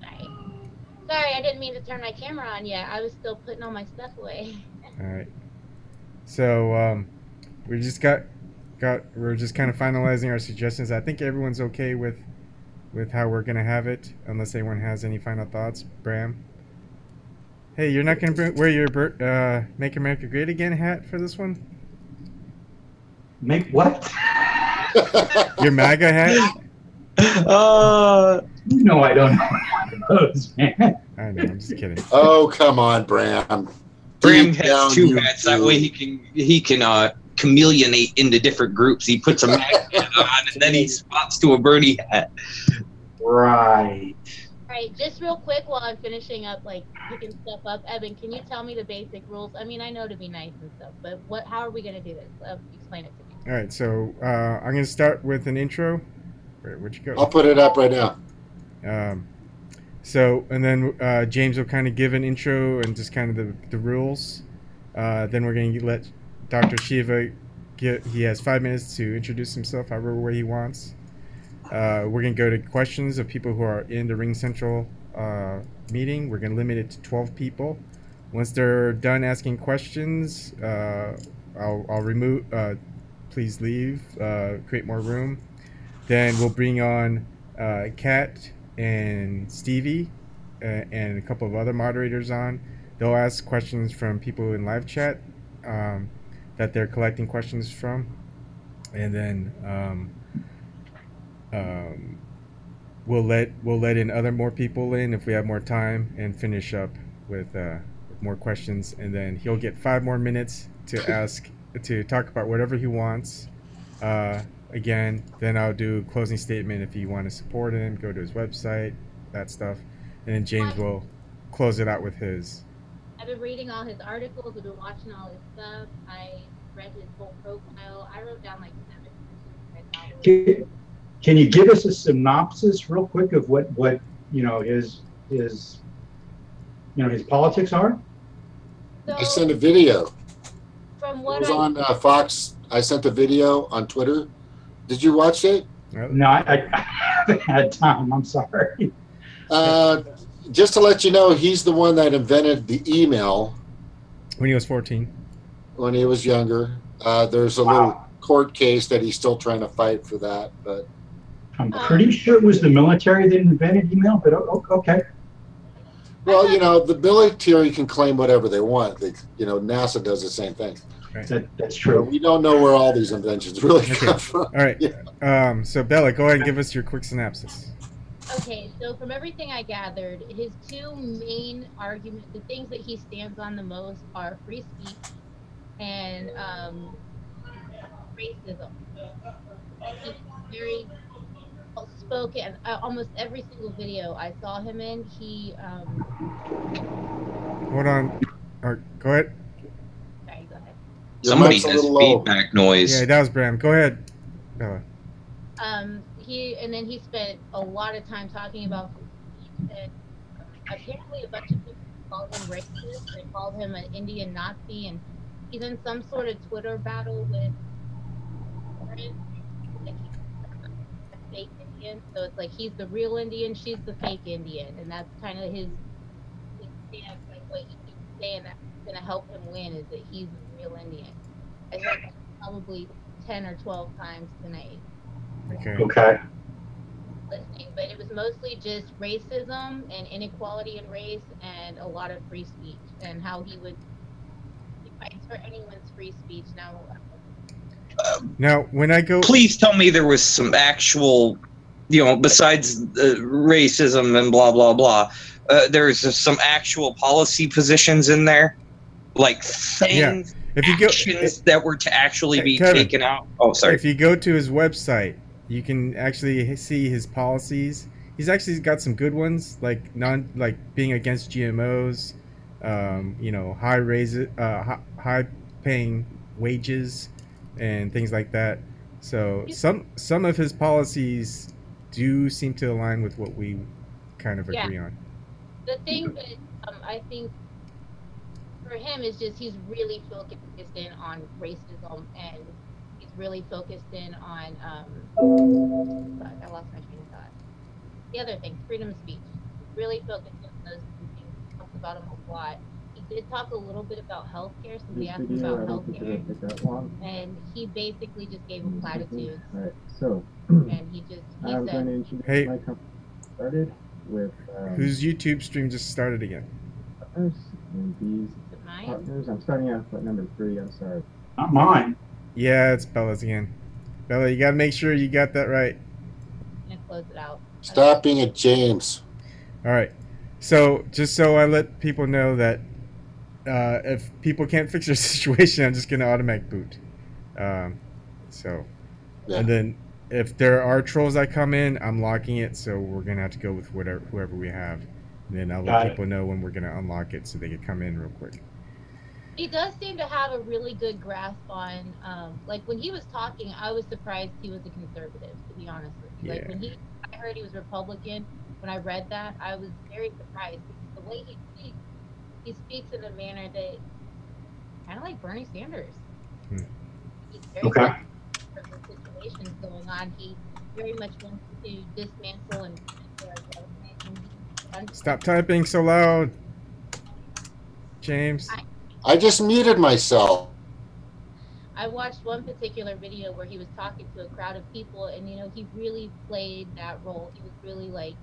Sorry. Sorry, I didn't mean to turn my camera on yet. I was still putting all my stuff away. All right. So we're just kind of finalizing our suggestions. I think everyone's okay with with how we're gonna have it, unless anyone has any final thoughts. Bram. Hey, you're not gonna wear your "Make America Great Again" hat for this one? Make what? Your MAGA hat? No, I don't know those, man. I know, I'm just kidding. Oh, come on, Bram. Bram Deep has down two you hats. That do. way he can chameleonate into different groups. He puts a MAGA hat on, and then he spots to a Bernie hat. Right. All right, just real quick while I'm finishing up, like picking stuff up, Evan, can you tell me the basic rules? I mean, I know to be nice and stuff, but how are we gonna do this? Explain it to me. All right, so I'm gonna start with an intro. Where'd you go? I'll put it up right now. So, and then James will kind of give an intro and just kind of the rules. Then we're going to let Dr. Shiva he has 5 minutes to introduce himself however way he wants. We're going to go to questions of people who are in the Ring Central meeting. We're going to limit it to 12 people. Once they're done asking questions, I'll remove, please leave, create more room. Then we'll bring on Kat and Stevie and a couple of other moderators on. They'll ask questions from people in live chat that they're collecting questions from, and then we'll let in more people in if we have more time, and finish up with more questions. And then he'll get 5 more minutes to talk about whatever he wants. Again, then I'll do a closing statement if you want to support him, go to his website, that stuff. And then James will close it out with his. I've been reading all his articles, I've been watching all his stuff, I read his whole profile, I wrote down like 7 Can you give us a synopsis real quick of what his politics are? So, I sent a video. from It what was on Fox. I sent a video on Twitter. Did you watch it? No, I haven't had time. I'm sorry. Just to let you know, he's the one that invented the email When he was 14. when he was younger. There's a little court case that he's still trying to fight for that. But I'm pretty sure it was the military that invented email, but okay. well, the military can claim whatever they want. NASA does the same thing. That's true. We don't know where all these inventions really come from. All right. Yeah. So Bella, go ahead and give us your quick synopsis. Okay, so from everything I gathered, his 2 main arguments, the things that he stands on the most, are free speech and racism. He's very outspoken. Almost every single video I saw him in, he. Hold on. Go ahead. Sorry, go ahead. Somebody mic's a has little low. feedback noise. Yeah, that was Bram. Go ahead, Bella. He spent a lot of time talking about free speech, and apparently a bunch of people called him racist. They called him an Indian Nazi, and he's in some sort of Twitter battle with like a fake Indian. So it's like he's the real Indian, she's the fake Indian, and that's kind of his stance. Like what he keeps saying that's gonna help him win is that he's the real Indian. I heard that probably 10 or 12 times tonight. Okay. Listening, but it was mostly just racism and inequality in race and a lot of free speech and how he fights for anyone's free speech. Now, when I go, Please tell me there was some actual, besides racism and blah blah blah. There's some actual policy positions in there, like things, if you go, actions that were to actually be Kevin, taken out. Oh, sorry. if you go to his website, you can actually see his policies. He's actually got some good ones, like being against GMOs, high paying wages, and things like that. So some of his policies do seem to align with what we kind of agree on. The thing that I think for him is just he's really focused in on racism and he's really focused in on I lost my train of thought. The other thing, freedom of speech. He's really focused on those two things. He talks about them a lot. He he did talk a little bit about healthcare, since we This asked him video, about I don't think it'll healthcare, take that long. and he basically just gave him platitudes, Alright, so and he I'm going to said, introduce Hey. my company. Started with Whose YouTube stream just started again? partners, and these "Is it mine?" partners. I'm starting off at number 3. I'm sorry. Not mine. Yeah, it's Bella's again. Bella, you gotta make sure you got that right. I'm gonna close it out. Stop being a James. All right. So just so I let people know that if people can't fix their situation, I'm just gonna automatic boot. So, Yeah. and then if there are trolls that come in, I'm locking it. So we're gonna have to go with whoever we have. And then I'll Got let it. people know when we're gonna unlock it so they can come in real quick. He does seem to have a really good grasp on, like when he was talking, I was surprised he was a conservative, to be honest with you. Like Yeah. when I heard he was Republican, when I read that, I was very surprised because the way he speaks in a manner that kind of like Bernie Sanders. Hmm. He's very Okay. sensitive of the situations going on. He very much wants to dismantle and our government. And Stop typing so loud, James. I just muted myself. I watched one particular video where he was talking to a crowd of people, and he really played that role. He was really like,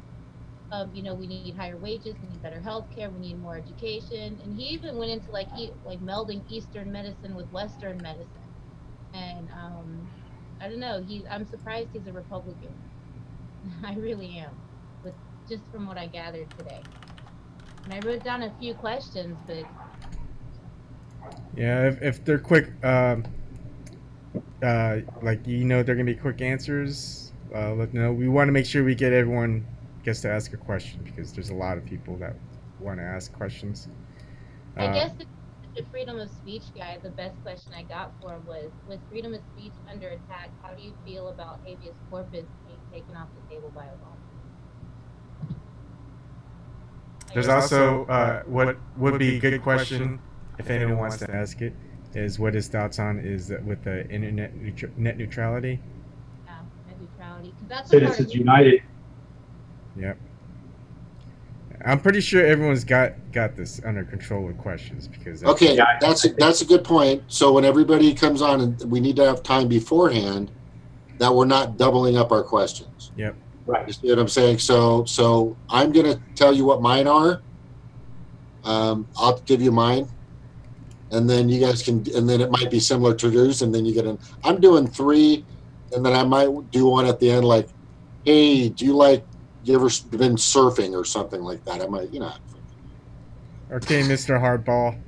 we need higher wages, we need better health care, we need more education, and he even went into like melding Eastern medicine with Western medicine. And I don't know, I'm surprised he's a Republican. I really am, but just from what I gathered today. And I wrote down a few questions, but Yeah, if they're quick, like they're gonna be quick answers. Let them know. We want to make sure we get everyone gets to ask a question because there's a lot of people that want to ask questions. I guess the freedom of speech guy, the best question I got for him was, with freedom of speech under attack, how do you feel about habeas corpus being taken off the table by Obama? There's also what would be a good question if anyone wants to ask it is what his thoughts on is that with the internet net neutrality. Yeah, net neutrality. 'Cause that's a part Citizens of United. Yep. I'm pretty sure everyone's got this under control with questions because Okay, Yeah, that's a good point. So when everybody comes on, and we need to have time beforehand that we're not doubling up our questions. Yep. Right. You see what I'm saying? So I'm gonna tell you what mine are. I'll give you mine, and then you guys can, and then it might be similar to yours, and then you get an. I'm doing 3, and then I might do one at the end, like, hey, you ever been surfing or something like that? I might, Okay, Mr. Hardball.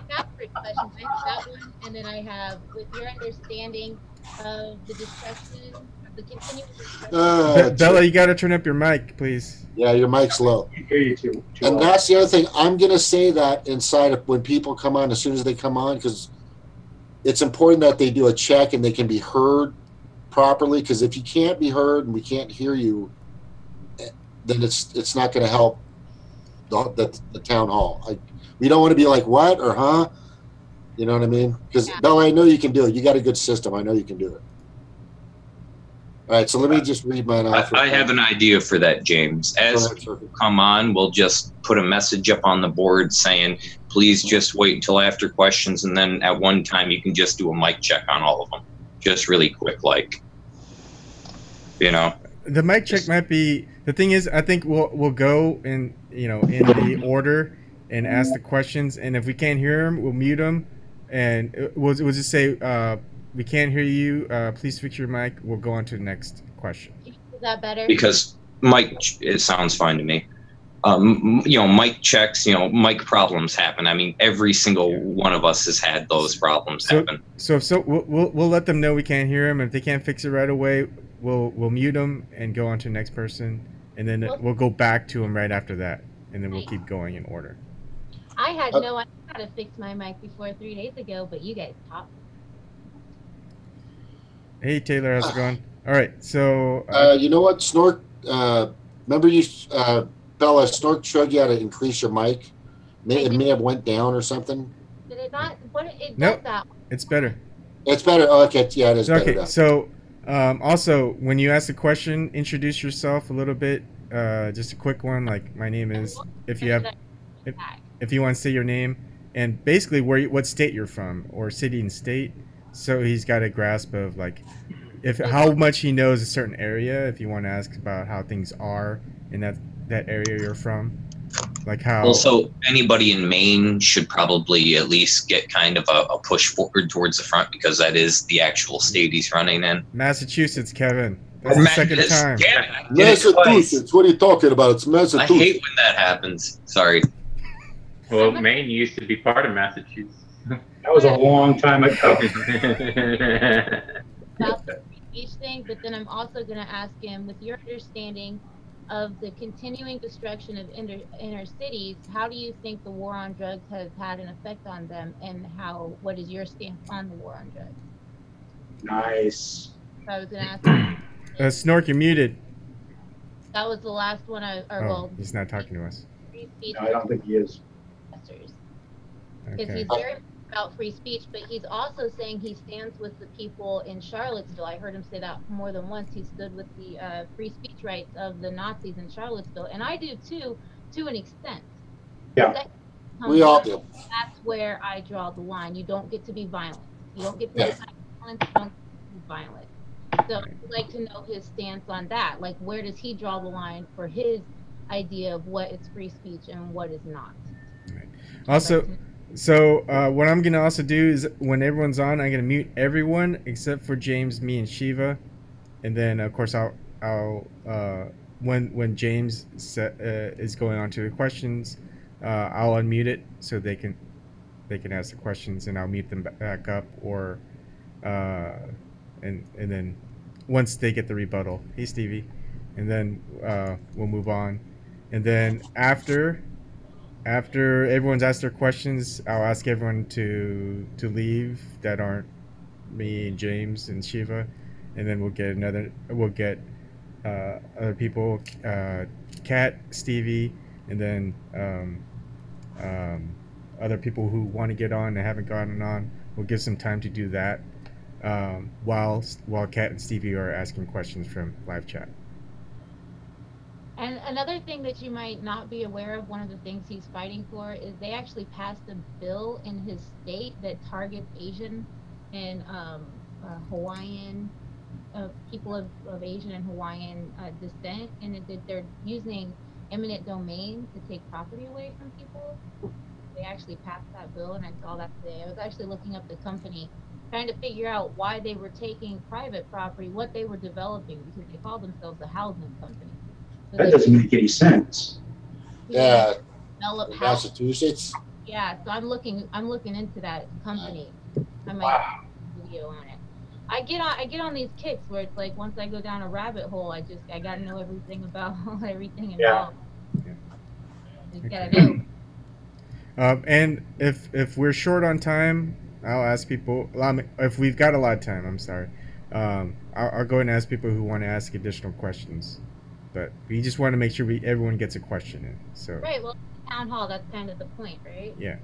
That's 3 questions. I have that one, and then I have, with your understanding of the discussion, the continuous discussion. Bella, you gotta turn up your mic, please. Yeah, your mic's low. I hear you too. And that's the other thing. I'm going to say that inside of when people come on, as soon as they come on, because it's important that they do a check and they can be heard properly. Because if you can't be heard and we can't hear you, then it's not going to help the town hall. We don't want to be like, what or huh? You know what I mean? Because Yeah. Bella, I know you can do it. You got a good system. I know you can do it. All right, so let me just read mine off. I have an idea for that, James. As people come on, we'll just put a message up on the board saying, please just wait until after questions, and then at one time you can just do a mic check on all of them. Just really quick, like, The mic check might be the thing is I think we'll go in in the order and ask the questions, and if we can't hear them, we'll mute them, and we'll just say we can't hear you. Please fix your mic. We'll go on to the next question. Is that better? because it sounds fine to me. Mic checks, mic problems happen. I mean, every single one of us has had those problems happen. So we'll let them know we can't hear them. If they can't fix it right away, we'll mute them and go on to the next person, and then we'll go back to them right after that, and then we'll keep going in order. I had no idea how to fix my mic before 3 days ago, but you guys taught me. Hey Taylor, how's it going? All right, so You know what, Snork? Remember you, Bella, Snork showed you how to increase your mic. It may have went down or something. Did it not? What it Nope. does that? it's better. It's better. Oh, okay, yeah, it is better. Okay, now. so also when you ask a question, introduce yourself a little bit. Just a quick one, like my name is. If you have, attack. if you want to say your name and basically what state you're from, or city and state, so he's got a grasp of like how much he knows a certain area. If you want to ask about how things are in that area you're from, like how. Also, anybody in Maine should probably at least get kind of a push forward towards the front, because that is the actual state he's running in. Massachusetts, Kevin. That's the second time. Yeah, Massachusetts. What are you talking about? It's Massachusetts. I hate when that happens. Sorry. Well, Maine used to be part of Massachusetts. That was a long time ago. About the free speech thing, but then I'm also going to ask him, with your understanding of the continuing destruction of inner cities, how do you think the war on drugs has had an effect on them, and what is your stance on the war on drugs? Nice. So I was going to ask him, Snork, you're muted. that was the last one He's not talking to us. free speech. No, I don't think he is. Because Okay. he's very about free speech, but he's also saying he stands with the people in Charlottesville. I heard him say that more than once. He stood with the free speech rights of the Nazis in Charlottesville, and I do too, to an extent. Yeah. We all do. That's where I draw the line. You don't get to be violent. You don't get to be violent. You don't get to be violent. So I'd like to know his stance on that. Like, where does he draw the line for his idea of what is free speech and what is not? Right. Also, so what I'm gonna also do is when everyone's on, I'm gonna mute everyone except for James, me, and Shiva, and then of course I'll when James is going on to the questions, I'll unmute it so they can ask the questions, and I'll mute them back up, or and then once they get the rebuttal, hey Stevie, and then we'll move on, and then after everyone's asked their questions, I'll ask everyone to leave that aren't me and James and Shiva, and then we'll get other people, Kat, Stevie, and then other people who want to get on and haven't gotten on. We'll give some time to do that while Kat and Stevie are asking questions from live chat. And another thing that you might not be aware of, one of the things he's fighting for, is they actually passed a bill in his state that targets Asian and Hawaiian people of Asian and Hawaiian descent, and they're using eminent domain to take property away from people. They actually passed that bill, and I saw that today. I was actually looking up the company, trying to figure out why they were taking private property, what they were developing, because they call themselves a housing company. So That doesn't make any sense. Yeah. develop Massachusetts. Yeah, so I'm looking into that company. I might do a video on it. I get on these kicks where it's like once I go down a rabbit hole, I gotta know everything about everything involved. Just gotta know. And if we're short on time, I'll ask people. If we've got a lot of time, I'm sorry. I'll go and ask people who want to ask additional questions. But we just want to make sure everyone gets a question in. So Right. Well, town hall. That's kind of the point, right? yeah.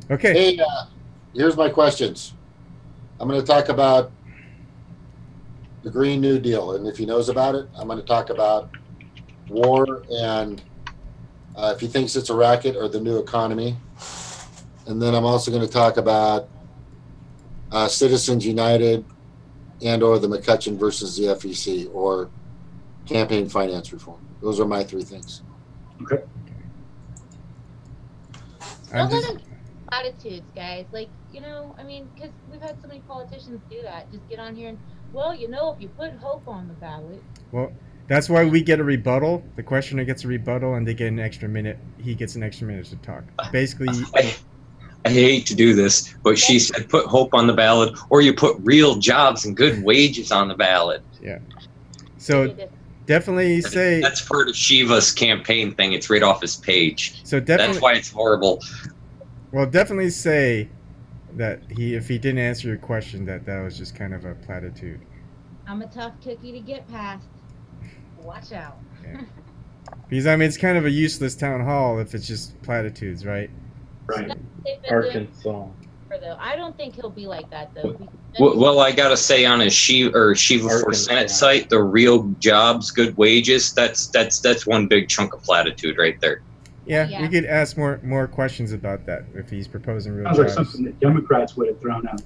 Okay. Hey, here's my questions. I'm going to talk about the Green New Deal, and if he knows about it, I'm going to talk about war and if he thinks it's a racket or the new economy. And then I'm also going to talk about Citizens United and or the McCutcheon versus the FEC or campaign finance reform. Those are my three things. Okay. Don't let them platitudes, guys. Like, I mean, because we've had so many politicians do that. Just get on here and, if you put hope on the ballot. Well, that's why we get a rebuttal. The questioner gets a rebuttal, and they get an extra minute. He gets an extra minute to talk. Basically, I hate to do this, but she said put hope on the ballot, or you put real jobs and good wages on the ballot. Yeah. So definitely say that's part of Shiva's campaign thing. It's right off his page. So definitely, that's why it's horrible. Well, definitely say that if he didn't answer your question, that was just kind of a platitude. I'm a tough cookie to get past. Watch out. Yeah. Because it's kind of a useless town hall if it's just platitudes, right? Right. Arkansas. Though I don't think he'll be like that though. Well, I gotta say on his Shiva for Senate site, the real jobs, good wages. That's one big chunk of platitude right there. Yeah, Yeah. we could ask more questions about that if he's proposing real Sounds like jobs. something that Democrats would have thrown out.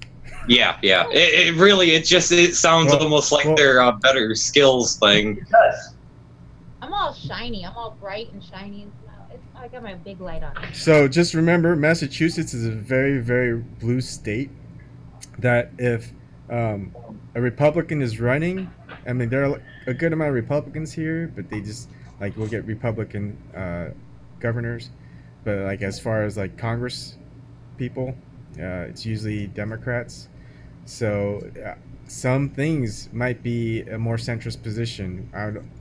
Yeah. It really, it sounds Well- almost like well- they're a better skills thing. It does. I'm all shiny. I'm all bright and shiny and stuff. I got my big light on. So just remember, Massachusetts is a very, very blue state. That if a Republican is running, I mean, there are a good amount of Republicans here, but they just we'll get Republican governors, but as far as Congress people, it's usually Democrats. So some things might be a more centrist position.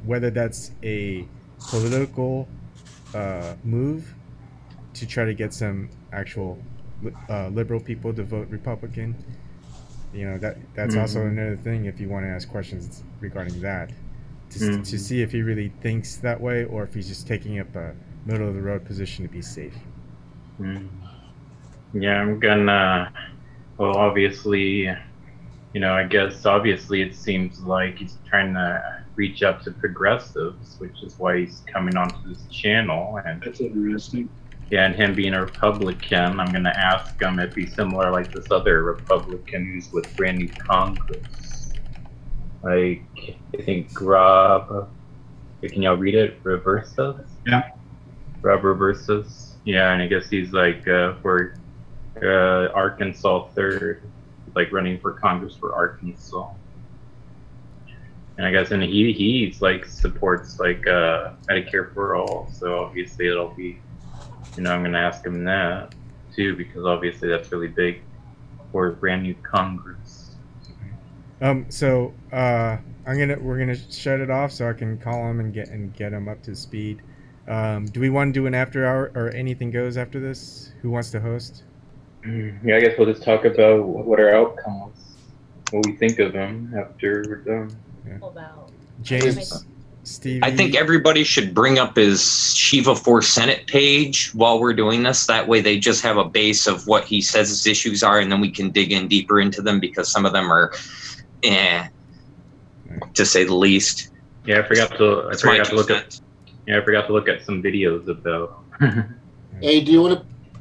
Whether that's a political move to try to get some actual liberal people to vote Republican. That's also another thing if you want to ask questions regarding that, to see if he really thinks that way or if he's just taking up a middle of the road position to be safe. Yeah, I'm gonna. Well, obviously, I guess obviously it seems like he's trying to reach up to progressives, which is why he's coming onto this channel. And That's interesting. yeah, and him being a Republican, I'm gonna ask him if he's similar like this other Republican who's with brand new Congress. I think Rob. Can y'all read it? Reversas? Yeah. Rob Reversas. Yeah, and I guess he's for Arkansas 3rd, running for Congress for Arkansas. And I guess he's supports Medicare for all, so obviously it'll be, I'm gonna ask him that too, because obviously that's really big for brand new Congress. So we're gonna shut it off so I can call him and get him up to speed. Do we want to do an after hour or anything goes after this? Who wants to host? Yeah, I guess we'll just talk about what our outcome was, what we think of him after we're done. About James, Stevie. I think everybody should bring up his Shiva 4 Senate page while we're doing this. That way they just have a base of what he says his issues are, and then we can dig in deeper into them because some of them are, to say the least. Yeah, I forgot to look two at. Yeah, I forgot to look at some videos about. Hey,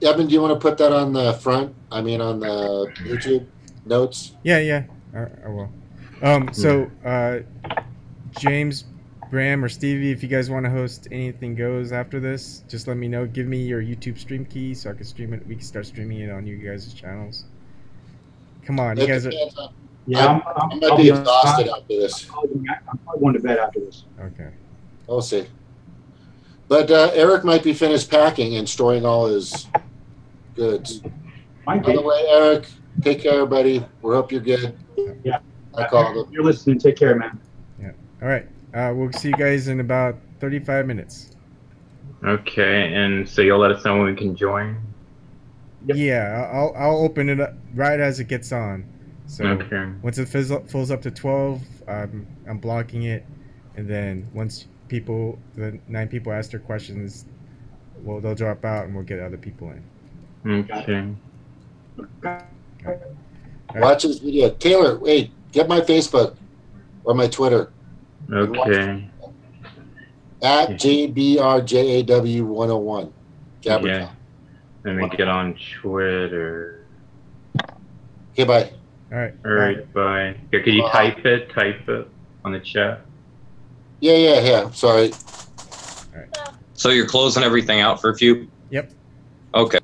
Evan, do you want to put that on the front? I mean, on the YouTube notes? Yeah, I will. So, James, Bram, or Stevie, if you guys want to host anything goes after this, just let me know. Give me your YouTube stream key so I can stream it. We can start streaming it on you guys' channels. Come on, you guys are. Yeah, I might be exhausted after this. I'm probably going to bed after this. Okay. We'll see. But Eric might be finished packing and storing all his goods. By the way, Eric, take care, buddy. We hope you're good. Yeah. I called him. You're listening. Take care, man. Yeah. All right. We'll see you guys in about 35 minutes. Okay, and so you'll let us know when we can join. Yep. Yeah, I'll open it up right as it gets on. So Okay. once it fills up to 12, I'm blocking it, and then once the 9 people ask their questions, well, they'll drop out and we'll get other people in. Okay. Watch this video. Taylor, wait, get my Facebook or my Twitter. Okay. At JBRJAW101. Gabriel. Yeah. Let me get on Twitter. Okay, bye. All right. All right, bye. Yeah, could you type it on the chat? Yeah. Sorry. So you're closing everything out for a few? Yep. Okay.